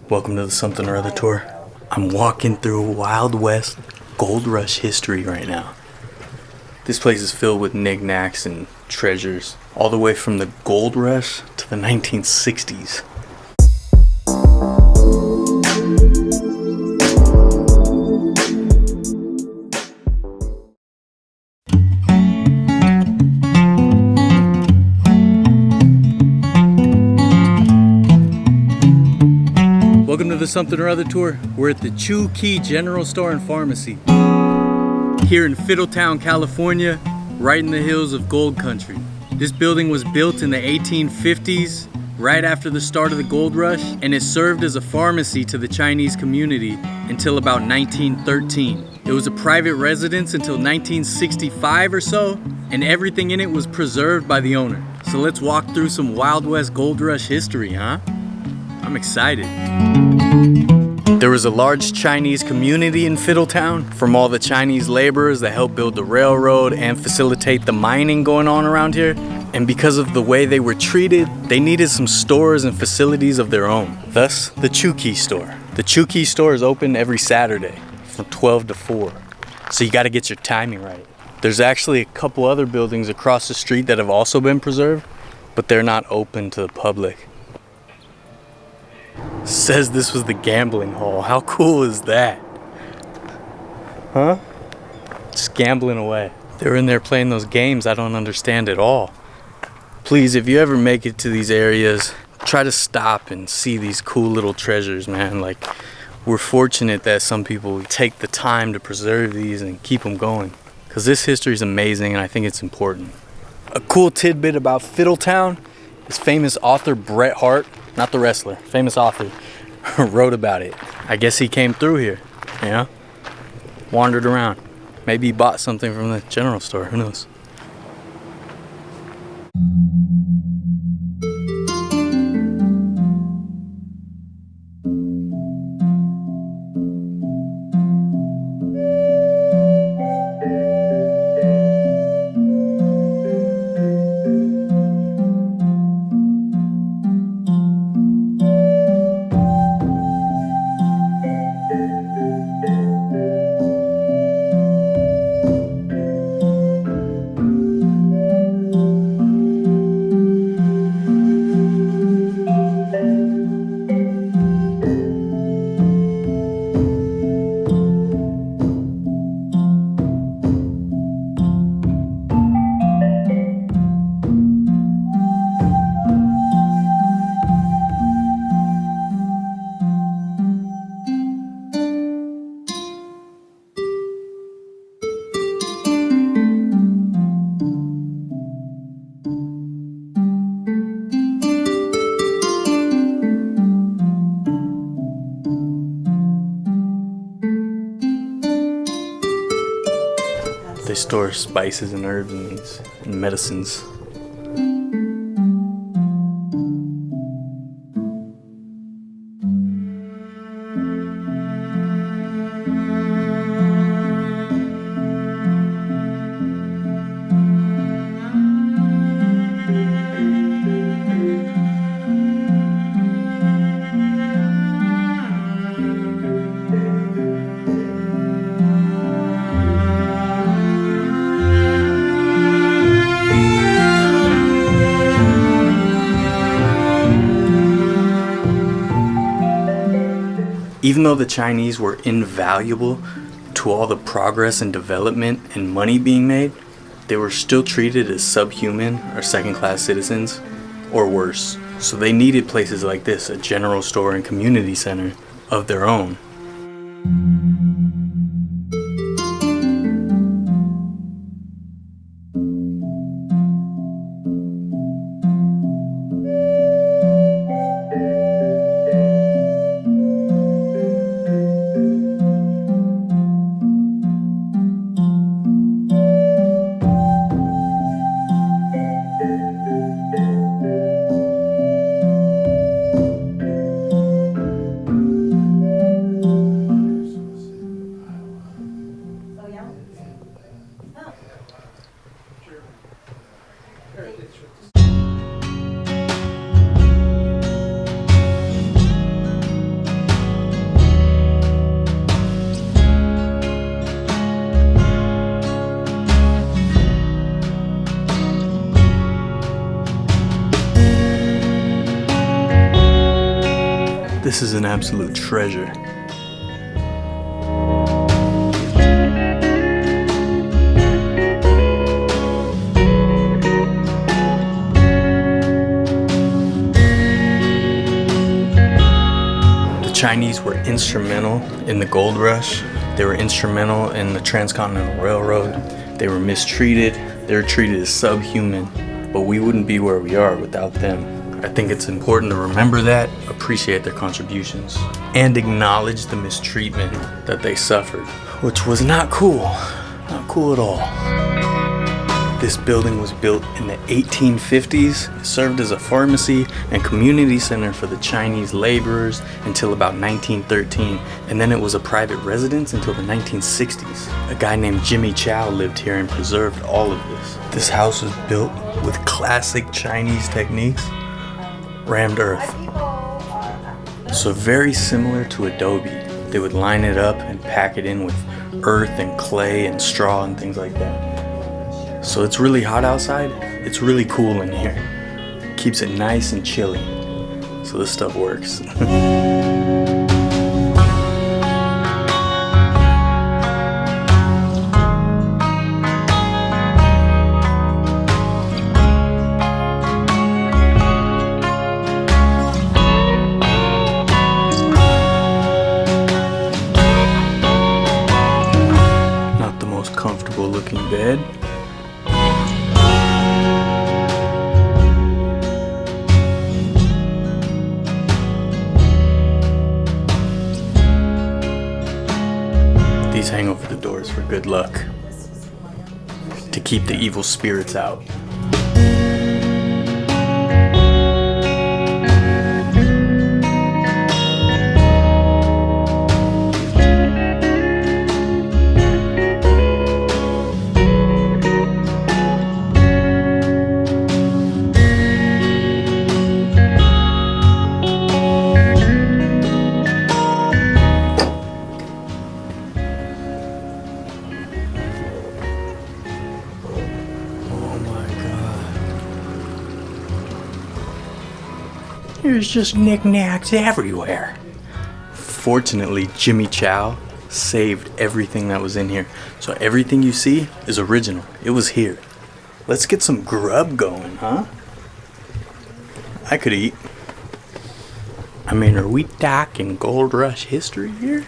Welcome to the Something or Other tour. I'm walking through Wild West Gold Rush history right now. This place is filled with knickknacks and treasures, all the way from the Gold Rush to the 1960s. Welcome to the Something or Other tour. We're at the Chew Kee General Store and Pharmacy here in Fiddletown, California, right in the hills of Gold Country. This building was built in the 1850s, right after the start of the gold rush, and it served as a pharmacy to the Chinese community until about 1913. It was a private residence until 1965 or so, and everything in it was preserved by the owner. So let's walk through some Wild West Gold Rush history, huh? I'm excited. There was a large Chinese community in Fiddletown from all the Chinese laborers that helped build the railroad and facilitate the mining going on around here. And because of the way they were treated, they needed some stores and facilities of their own. Thus, the Chew Kee Store. The Chew Kee Store is open every Saturday from 12 to 4. So you gotta get your timing right. There's actually a couple other buildings across the street that have also been preserved, but they're not open to the public. Says this was the gambling hall. How cool is that? Huh? Just gambling away. They were in there playing those games I don't understand at all. Please, if you ever make it to these areas, try to stop and see these cool little treasures, man. Like, we're fortunate that some people take the time to preserve these and keep them going. Because this history is amazing and I think it's important. A cool tidbit about Fiddletown is famous author Bret Hart, not the wrestler, famous author, wrote about it. I guess he came through here, you know? Wandered around. Maybe he bought something from the general store, who knows? They store spices and herbs in these, and medicines. Even though the Chinese were invaluable to all the progress and development and money being made, they were still treated as subhuman or second-class citizens, or worse. So they needed places like this, a general store and community center of their own. This is an absolute treasure. The Chinese were instrumental in the gold rush. They were instrumental in the Transcontinental Railroad. They were mistreated. They were treated as subhuman. But we wouldn't be where we are without them. I think it's important to remember that, appreciate their contributions, and acknowledge the mistreatment that they suffered, which was not cool. Not cool at all. This building was built in the 1850s. It served as a pharmacy and community center for the Chinese laborers until about 1913, and then it was a private residence until the 1960s. A guy named Jimmy Chow lived here and preserved all of this. This house was built with classic Chinese techniques. Rammed earth. So very similar to adobe. They would line it up and pack it in with earth and clay and straw and things like that. So it's really hot outside. It's really cool in here. Keeps it nice and chilly. So this stuff works. Comfortable looking bed. These hang over the doors for good luck, to keep the evil spirits out. There's just knickknacks everywhere. Fortunately, Jimmy Chow saved everything that was in here. So everything you see is original. It was here. Let's get some grub going, huh? I could eat. I mean, are we talking Gold Rush history here?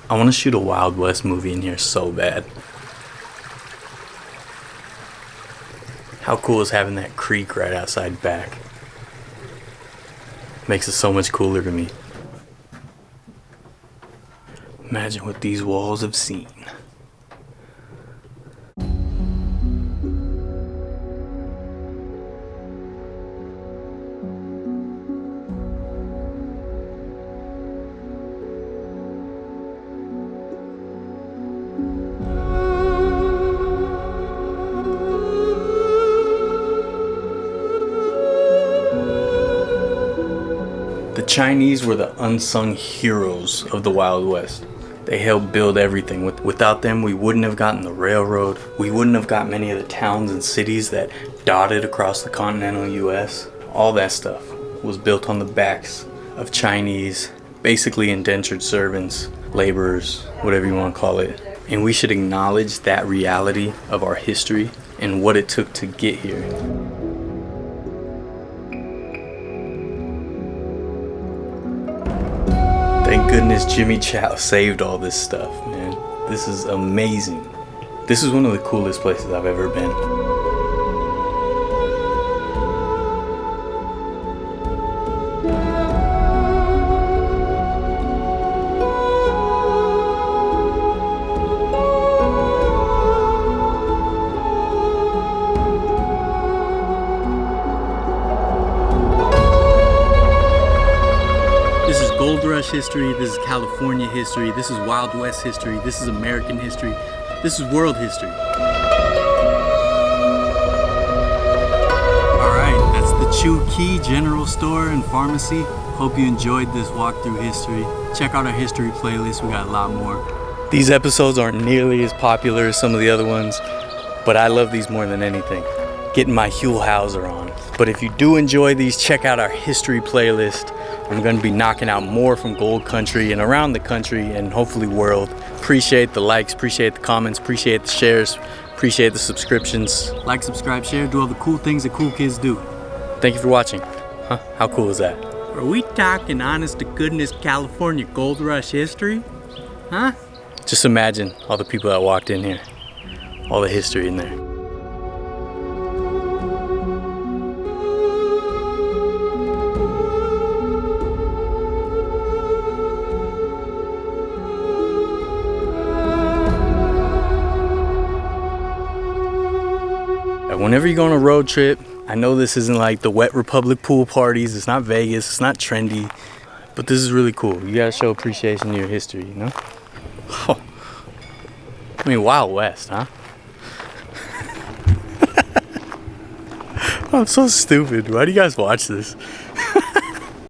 I want to shoot a Wild West movie in here so bad. How cool is having that creek right outside back? Makes it so much cooler to me. Imagine what these walls have seen. The Chinese were the unsung heroes of the Wild West. They helped build everything. Without them, we wouldn't have gotten the railroad. We wouldn't have got many of the towns and cities that dotted across the continental US. All that stuff was built on the backs of Chinese, basically indentured servants, laborers, whatever you want to call it. And we should acknowledge that reality of our history and what it took to get here. Thank goodness Jimmy Chow saved all this stuff, man. This is amazing. This is one of the coolest places I've ever been. This is Gold Rush history, this is California history, this is Wild West history, this is American history, this is world history. Alright, that's the Chew Kee General Store and Pharmacy. Hope you enjoyed this walkthrough history. Check out our history playlist, we got a lot more. These episodes aren't nearly as popular as some of the other ones, but I love these more than anything. Getting my Huell Hauser on. But if you do enjoy these, check out our history playlist. We're gonna be knocking out more from Gold Country and around the country and hopefully world. Appreciate the likes, appreciate the comments, appreciate the shares, appreciate the subscriptions. Like, subscribe, share, do all the cool things that cool kids do. Thank you for watching. Huh? How cool is that? Are we talking honest to goodness California gold rush history? Huh? Just imagine all the people that walked in here. All the history in there. Whenever you go on a road trip, I know this isn't like the Wet Republic pool parties, it's not Vegas, it's not trendy, but this is really cool. You gotta show appreciation to your history, you know? Oh. I mean, Wild West, huh? I'm so stupid. Why do you guys watch this?